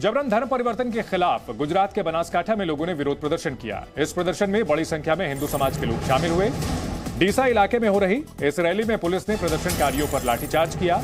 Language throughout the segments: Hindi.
जबरन धर्म परिवर्तन के खिलाफ गुजरात के बनासकांठा में लोगों ने विरोध प्रदर्शन किया। इस प्रदर्शन में बड़ी संख्या में हिंदू समाज के लोग शामिल हुए। डीसा इलाके में हो रही इस रैली में पुलिस ने प्रदर्शनकारियों पर लाठीचार्ज किया।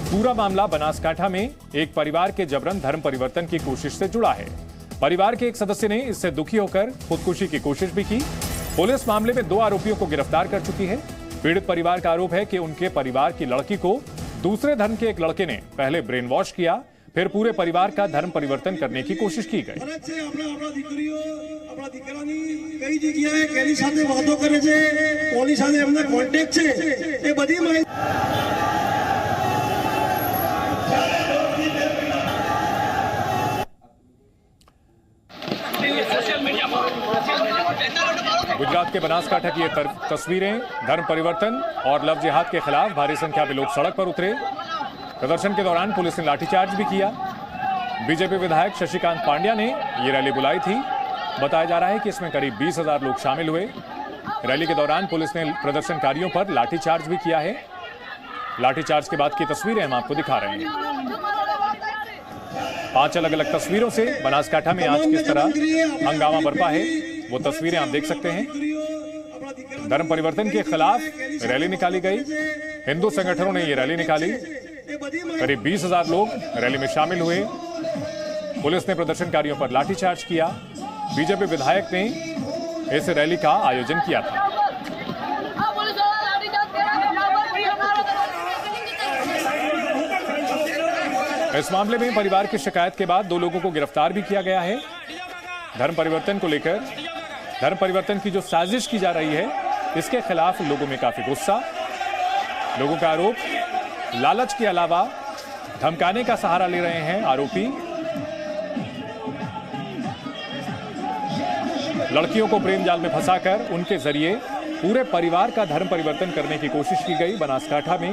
पूरा मामला बनासकांठा में एक परिवार के जबरन धर्म परिवर्तन की कोशिश से जुड़ा है। परिवार के एक सदस्य ने इससे दुखी होकर खुदकुशी की कोशिश भी की। पुलिस मामले में 2 आरोपियों को गिरफ्तार कर चुकी है। पीड़ित परिवार का आरोप है कि उनके परिवार की लड़की को दूसरे धर्म के एक लड़के ने पहले ब्रेन वॉश किया, फिर पूरे परिवार का धर्म परिवर्तन करने की कोशिश की गई। गुजरात के बनासकांठा की ये तस्वीरें धर्म परिवर्तन और लव जिहाद के खिलाफ भारी संख्या में लोग सड़क पर उतरे। प्रदर्शन के दौरान पुलिस ने लाठीचार्ज भी किया। बीजेपी विधायक शशिकांत पांड्या ने ये रैली बुलाई थी। बताया जा रहा है कि इसमें करीब 20,000 लोग शामिल हुए। रैली के दौरान पुलिस ने प्रदर्शनकारियों पर लाठीचार्ज भी किया है। लाठीचार्ज के बाद की तस्वीरें हम आपको दिखा रहे हैं। 5 अलग-अलग तस्वीरों से बनासकांठा में आज किस तरह हंगामा बरपा है वो तस्वीरें आप देख सकते हैं। धर्म परिवर्तन के खिलाफ रैली निकाली गई। हिंदू संगठनों ने ये रैली निकाली। करीब 20,000 लोग रैली में शामिल हुए। पुलिस ने प्रदर्शनकारियों पर लाठीचार्ज किया। बीजेपी विधायक ने इस रैली का आयोजन किया था। इस मामले में परिवार की शिकायत के बाद 2 लोगों को गिरफ्तार भी किया गया है। धर्म परिवर्तन को लेकर धर्म परिवर्तन की जो साजिश की जा रही है इसके खिलाफ लोगों में काफी गुस्सा। लोगों का आरोप लालच के अलावा धमकाने का सहारा ले रहे हैं आरोपी। लड़कियों को प्रेम जाल में फंसाकर उनके जरिए पूरे परिवार का धर्म परिवर्तन करने की कोशिश की गई बनासकांठा में।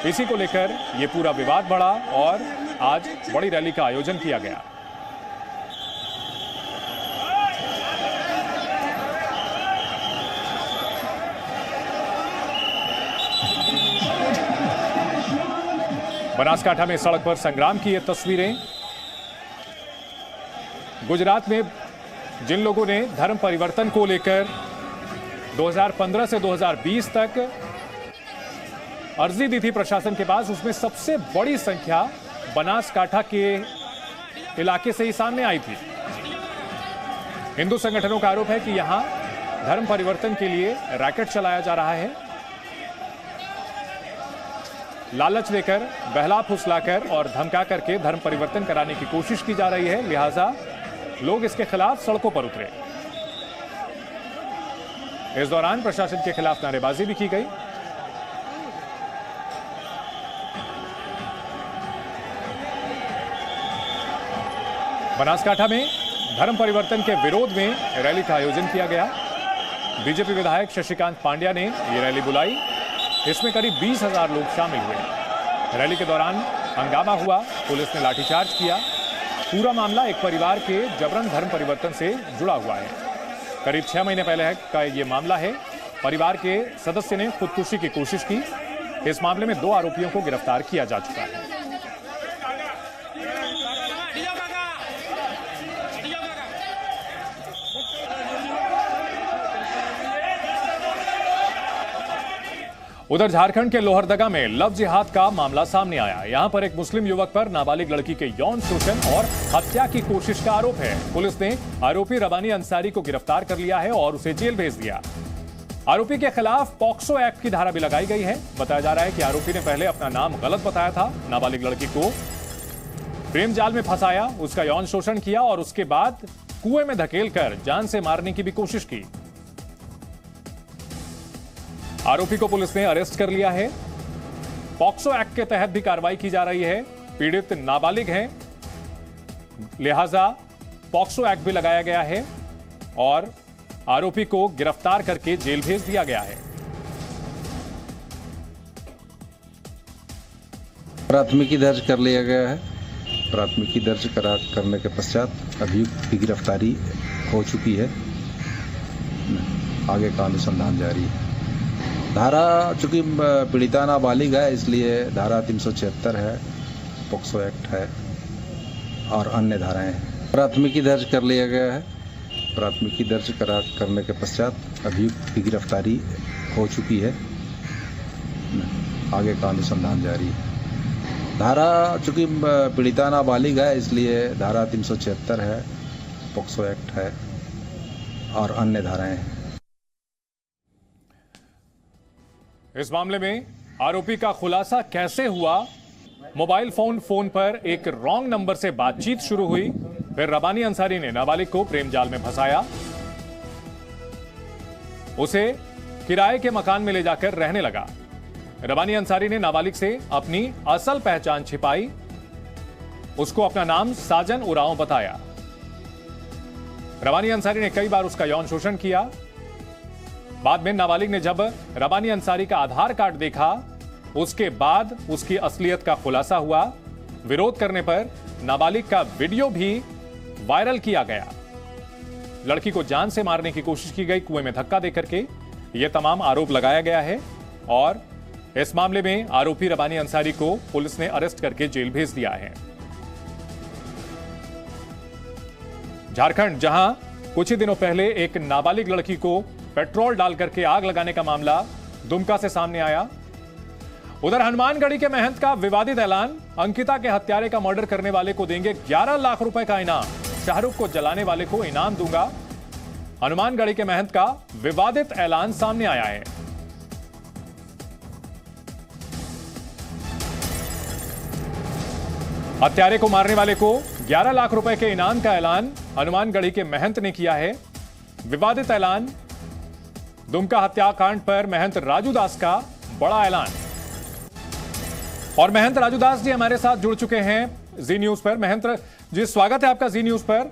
इसी को लेकर यह पूरा विवाद बढ़ा और आज बड़ी रैली का आयोजन किया गया। बनासकांठा में सड़क पर संग्राम की ये तस्वीरें। गुजरात में जिन लोगों ने धर्म परिवर्तन को लेकर 2015 से 2020 तक अर्जी दी थी प्रशासन के पास, उसमें सबसे बड़ी संख्या बनासकांठा के इलाके से ही सामने आई थी। हिंदू संगठनों का आरोप है कि यहां धर्म परिवर्तन के लिए रैकेट चलाया जा रहा है। लालच देकर, बहला फुसलाकर और धमका करके धर्म परिवर्तन कराने की कोशिश की जा रही है। लिहाजा लोग इसके खिलाफ सड़कों पर उतरे। इस दौरान प्रशासन के खिलाफ नारेबाजी भी की गई। बनासकांठा में धर्म परिवर्तन के विरोध में रैली का आयोजन किया गया। बीजेपी विधायक शशिकांत पांड्या ने यह रैली बुलाई। इसमें करीब 20,000 लोग शामिल हुए। रैली के दौरान हंगामा हुआ। पुलिस ने लाठीचार्ज किया। पूरा मामला एक परिवार के जबरन धर्म परिवर्तन से जुड़ा हुआ है। करीब 6 महीने पहले का ये मामला है। परिवार के सदस्य ने खुदकुशी की कोशिश की। इस मामले में 2 आरोपियों को गिरफ्तार किया जा चुका है। उधर झारखंड के लोहरदगा में लव जिहाद का मामला सामने आया। यहां पर एक मुस्लिम युवक पर नाबालिग लड़की के यौन शोषण और हत्या की कोशिश का आरोप है। पुलिस ने आरोपी रबानी अंसारी को गिरफ्तार कर लिया है और उसे जेल भेज दिया। आरोपी के खिलाफ पॉक्सो एक्ट की धारा भी लगाई गई है। बताया जा रहा है कि आरोपी ने पहले अपना नाम गलत बताया था। नाबालिग लड़की को प्रेम जाल में फंसाया, उसका यौन शोषण किया और उसके बाद कुएं में धकेलकर जान से मारने की भी कोशिश की। आरोपी को पुलिस ने अरेस्ट कर लिया है। पॉक्सो एक्ट के तहत भी कार्रवाई की जा रही है। पीड़ित नाबालिग हैं, लिहाजा पॉक्सो एक्ट भी लगाया गया है और आरोपी को गिरफ्तार करके जेल भेज दिया गया है। प्राथमिकी दर्ज कर लिया गया है। प्राथमिकी दर्ज करने के पश्चात अभियुक्त की गिरफ्तारी हो चुकी है। आगे का अनुसंधान जारी है। धारा चूंकि पीड़िता नाबालिग है इसलिए धारा 376 है, पोक्सो एक्ट है और अन्य धाराएं हैं। प्राथमिकी दर्ज कर लिया गया है। प्राथमिकी दर्ज करने के पश्चात अभियुक्त की गिरफ्तारी हो चुकी है। आगे का अनुसंधान जारी है। धारा चूंकि पीड़िता नाबालिग है इसलिए धारा 376 है, पोक्सो एक्ट है और अन्य धाराएं हैं। इस मामले में आरोपी का खुलासा कैसे हुआ? मोबाइल फोन पर एक रॉन्ग नंबर से बातचीत शुरू हुई, फिर रबानी अंसारी ने नाबालिग को प्रेम जाल में फंसाया, उसे किराए के मकान में ले जाकर रहने लगा। रबानी अंसारी ने नाबालिग से अपनी असल पहचान छिपाई, उसको अपना नाम साजन उरांव बताया। रबानी अंसारी ने कई बार उसका यौन शोषण किया। बाद में नाबालिग ने जब रबानी अंसारी का आधार कार्ड देखा, उसके बाद उसकी असलियत का खुलासा हुआ। विरोध करने पर नाबालिग का वीडियो भी वायरल किया गया। लड़की को जान से मारने की कोशिश की गई, कुएं में धक्का देकर के। यह तमाम आरोप लगाया गया है और इस मामले में आरोपी रबानी अंसारी को पुलिस ने अरेस्ट करके जेल भेज दिया है। झारखंड, जहां कुछ ही दिनों पहले एक नाबालिग लड़की को पेट्रोल डाल करके आग लगाने का मामला दुमका से सामने आया। उधर हनुमानगढ़ी के महंत का विवादित ऐलान, अंकिता के हत्यारे का मर्डर करने वाले को देंगे 11 लाख रुपए का इनाम, शाहरुख को जलाने वाले को इनाम दूंगा। हनुमानगढ़ी के महंत का विवादित ऐलान सामने आया है। हत्यारे को मारने वाले को 11 लाख रुपए के इनाम का ऐलान हनुमानगढ़ी के महंत ने किया है। विवादित ऐलान, दुमका हत्याकांड पर महंत राजू दास का बड़ा ऐलान। और महंत राजू दास जी हमारे साथ जुड़ चुके हैं जी न्यूज पर। महंत जी, स्वागत है आपका जी न्यूज पर।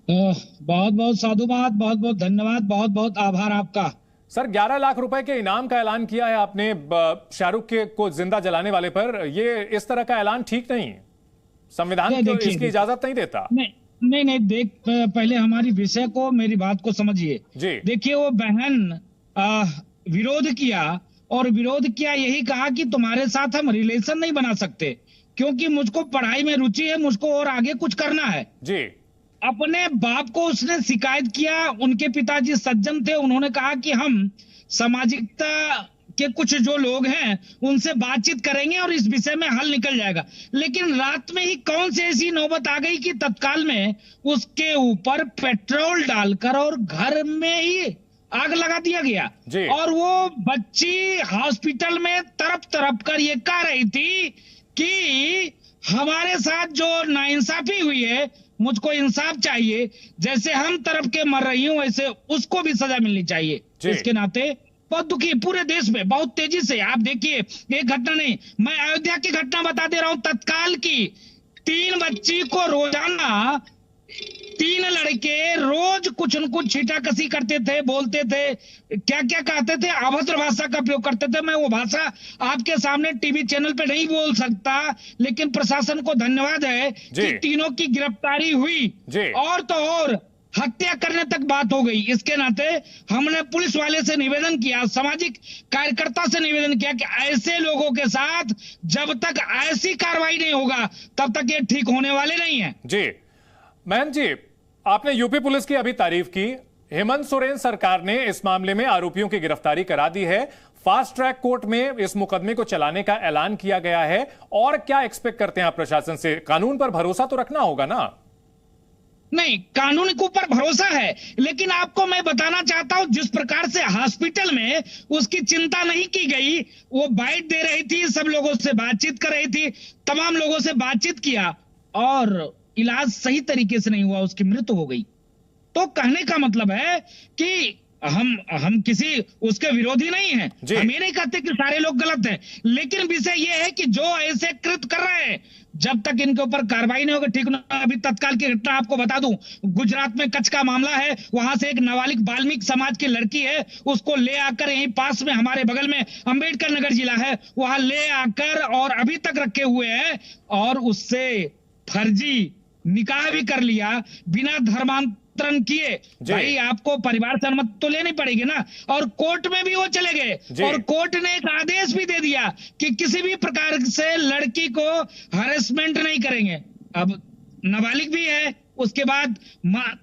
बहुत बहुत साधुवाद, बहुत बहुत धन्यवाद, बहुत बहुत आभार आपका। सर, 11 लाख रुपए के इनाम का ऐलान किया है आपने शाहरुख के को जिंदा जलाने वाले पर। ये इस तरह का ऐलान ठीक नहीं, संविधान तो इसकी इजाजत नहीं देता। नहीं, देख, पहले हमारी विषय को, मेरी बात को समझिए जी। देखिए, वो बहन विरोध किया और विरोध किया, यही कहा कि तुम्हारे साथ हम रिलेशन नहीं बना सकते क्योंकि मुझको पढ़ाई में रुचि है, मुझको और आगे कुछ करना है जी। अपने बाप को उसने शिकायत किया। उनके पिताजी सज्जन थे, उन्होंने कहा कि हम सामाजिकता के कुछ जो लोग हैं उनसे बातचीत करेंगे और इस विषय में हल निकल जाएगा। लेकिन रात में ही कौन सी ऐसी नौबत आ गई कि तत्काल में उसके ऊपर पेट्रोल डालकर और घर में ही आग लगा दिया गया और वो बच्ची हॉस्पिटल में तड़प तड़प कर ये कह रही थी कि हमारे साथ जो नाइंसाफी हुई है, मुझको इंसाफ चाहिए। जैसे हम तड़प के मर रही हूं वैसे उसको भी सजा मिलनी चाहिए। इसके नाते बहुत दुखी, पूरे देश में बहुत तेजी से। आप देखिए, एक घटना नहीं, मैं अयोध्या की घटना बता दे रहा हूं तत्काल की। 3 बच्ची को रोजाना 3 लड़के रोज कुछ न कुछ छीटाकसी करते थे, बोलते थे, क्या क्या कहते थे, अभद्र भाषा का प्रयोग करते थे। मैं वो भाषा आपके सामने टीवी चैनल पे नहीं बोल सकता, लेकिन प्रशासन को धन्यवाद है कि तीनों की गिरफ्तारी हुई और तो और हत्या करने तक बात हो गई। इसके नाते हमने पुलिस वाले से निवेदन किया, सामाजिक कार्यकर्ता से निवेदन किया कि ऐसे लोगों के साथ जब तक ऐसी कार्रवाई नहीं होगा तब तक ये ठीक होने वाले नहीं है जी। महंत जी, आपने यूपी पुलिस की अभी तारीफ की। हेमंत सोरेन सरकार ने इस मामले में आरोपियों की गिरफ्तारी करा दी है। फास्ट ट्रैक कोर्ट में इस मुकदमे को चलाने का ऐलान किया गया है। और क्या एक्सपेक्ट करते हैं आप प्रशासन से? कानून पर भरोसा तो रखना होगा ना? नहीं, कानून के ऊपर भरोसा है, लेकिन आपको मैं बताना चाहता हूं जिस प्रकार से हॉस्पिटल में उसकी चिंता नहीं की गई, वो बाइट दे रही थी, सब लोगों से बातचीत कर रही थी, तमाम लोगों से बातचीत किया और इलाज सही तरीके से नहीं हुआ, उसकी मृत्यु हो गई। तो कहने का मतलब है कि हम किसी उसके विरोधी नहीं हैं। हम ये नहीं कहते कि सारे लोग गलत हैं, लेकिन विषय ये है कि जो ऐसे कृत्य कर रहे हैं जब तक इनके ऊपर कार्रवाई नहीं होगी ठीक ना। अभी तत्काल की घटना आपको बता दूं, गुजरात में कच्छ का मामला है। वहां से एक नाबालिग वाल्मीकि समाज की लड़की है, उसको ले आकर यहीं पास में हमारे बगल में अंबेडकर नगर जिला है, वहां ले आकर और अभी तक रखे हुए हैं और उससे फर्जी निकाह भी कर लिया, बिना धर्मांतरण किए, भाई आपको परिवार से अनुमति तो लेनी पड़ेगी ना। और कोर्ट में भी वो चले गए और कोर्ट ने एक आदेश भी दे दिया कि किसी भी प्रकार से लड़की को हरेसमेंट नहीं करेंगे। अब नाबालिग भी है, उसके बाद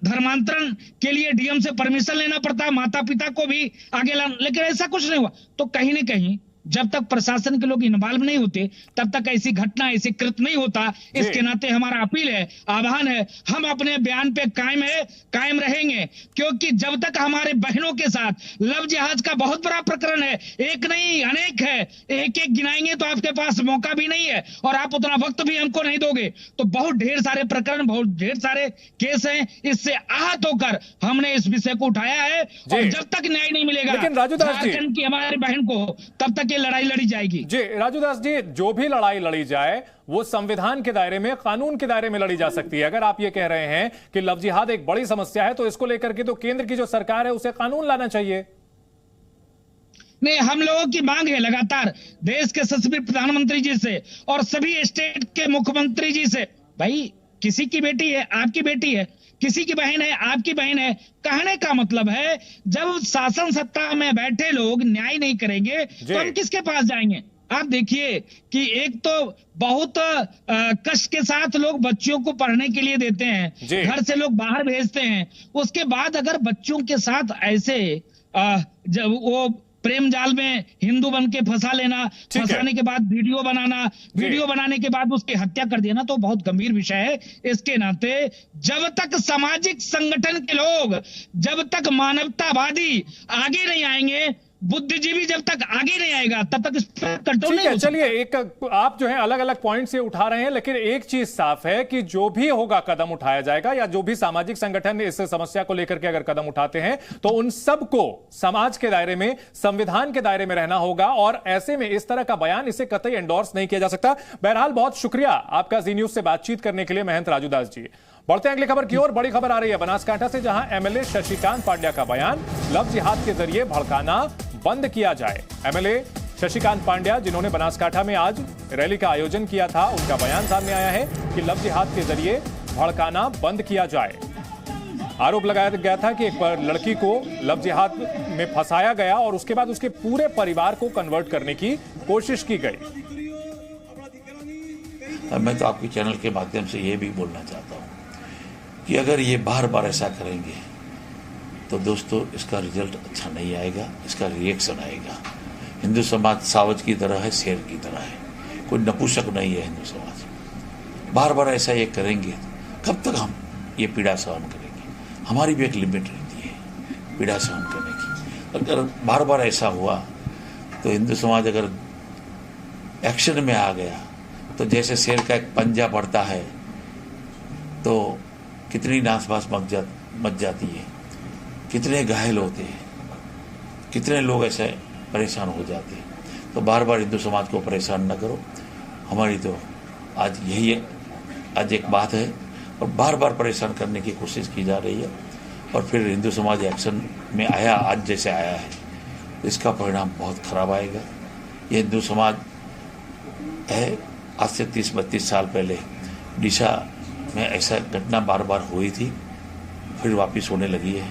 धर्मांतरण के लिए डीएम से परमिशन लेना पड़ता है, माता पिता को भी आगे लाना, लेकिन ऐसा कुछ नहीं हुआ। तो कहीं ना कहीं जब तक प्रशासन के लोग इन्वॉल्व नहीं होते तब तक ऐसी घटना, ऐसी कृत्य नहीं होता। इसके नाते हमारा अपील है, आह्वान है, हम अपने बयान पे कायम रहेंगे, क्योंकि जब तक हमारे बहनों के साथ लव जिहाद का बहुत बड़ा प्रकरण है, एक नहीं अनेक है, एक एक गिनाएंगे तो आपके पास मौका भी नहीं है और आप उतना वक्त भी हमको नहीं दोगे। तो बहुत ढेर सारे प्रकरण, बहुत ढेर सारे केस हैं, इससे आहत होकर हमने इस विषय को उठाया है और जब तक न्याय नहीं मिलेगा झारखंड की हमारी बहन को, तब तक लड़ाई लड़ी जाएगी। जी राजूदास जी, जो भी लड़ाई लड़ी जाए वो संविधान के दायरे में, कानून के दायरे में लड़ी जा सकती है। अगर आप ये कह रहे हैं कि लव जिहाद एक बड़ी समस्या है तो इसको लेकर के तो केंद्र की जो सरकार है उसे कानून लाना चाहिए। नहीं, हम लोगों की मांग है लगातार देश के यशस्वी प्रधानमंत्री जी से और सभी स्टेट के मुख्यमंत्री जी से, भाई किसी की बेटी है, आपकी बेटी है, किसी की बहन है, आपकी बहन है। कहने का मतलब है जब शासन सत्ता में बैठे लोग न्याय नहीं करेंगे तो हम किसके पास जाएंगे। आप देखिए कि एक तो बहुत कष्ट के साथ लोग बच्चियों को पढ़ने के लिए देते हैं, घर से लोग बाहर भेजते हैं, उसके बाद अगर बच्चों के साथ ऐसे जब वो प्रेम जाल में हिंदू बन के फंसा लेना, फंसाने के बाद वीडियो बनाना, वीडियो बनाने के बाद उसकी हत्या कर देना, तो बहुत गंभीर विषय है। इसके नाते जब तक सामाजिक संगठन के लोग, जब तक मानवतावादी आगे नहीं आएंगे, बुद्धिजीवी जब तक आगे नहीं आएगा तब तक इस पर कंट्रोल नहीं हो सकता। चलिए, एक आप जो है अलग अलग पॉइंट से उठा रहे हैं, लेकिन एक चीज साफ है कि जो भी होगा कदम उठाया जाएगा या जो भी सामाजिक संगठन इस समस्या को लेकर के अगर कदम उठाते हैं तो उन सबको समाज के दायरे में, संविधान के दायरे में रहना होगा और ऐसे में इस तरह का बयान इसे कतई एंडोर्स नहीं किया जा सकता। बहरहाल बहुत शुक्रिया आपका जी न्यूज से बातचीत करने के लिए महंत राजूदास जी। बढ़ते हैं अगली खबर की ओर। बड़ी खबर आ रही है बनासकांठा से, जहां एमएलए शशिकांत पांड्या का बयान, लव जिहाद के जरिए भड़काना बंद किया जाए। एमएलए शशिकांत पांड्या जिन्होंने बनासकांठा में आज रैली का आयोजन किया था, उनका बयान सामने आया है कि लव जिहाद के जरिए भड़काना बंद किया जाए। आरोप लगाया गया था कि एक लड़की को लव जिहाद में फंसाया गया और उसके बाद उसके पूरे परिवार को कन्वर्ट करने की कोशिश की गई। मैं तो आपके चैनल के माध्यम से ये भी बोलना चाहता हूँ कि अगर ये बार बार ऐसा करेंगे तो दोस्तों इसका रिजल्ट अच्छा नहीं आएगा, इसका रिएक्शन आएगा। हिंदू समाज सावज की तरह है, शेर की तरह है, कोई नपुंसक नहीं है हिंदू समाज। बार बार ऐसा ये करेंगे कब तक हम ये पीड़ा सहन करेंगे। हमारी भी एक लिमिट रहती है पीड़ा सहन करने की। अगर बार बार ऐसा हुआ तो हिंदू समाज अगर एक्शन में आ गया तो जैसे शेर का एक पंजा पड़ता है तो कितनी नासभास मच जाती है, कितने घायल होते हैं, कितने लोग ऐसे परेशान हो जाते हैं। तो बार बार हिंदू समाज को परेशान न करो। हमारी तो आज यही है, आज एक बात है और बार बार परेशान करने की कोशिश की जा रही है और फिर हिंदू समाज एक्शन में आया, आज जैसे आया है, तो इसका परिणाम बहुत खराब आएगा। ये हिंदू समाज है, आज से 30-32 साल पहले डिशा में ऐसा घटना बार बार हुई थी, फिर वापस होने लगी है।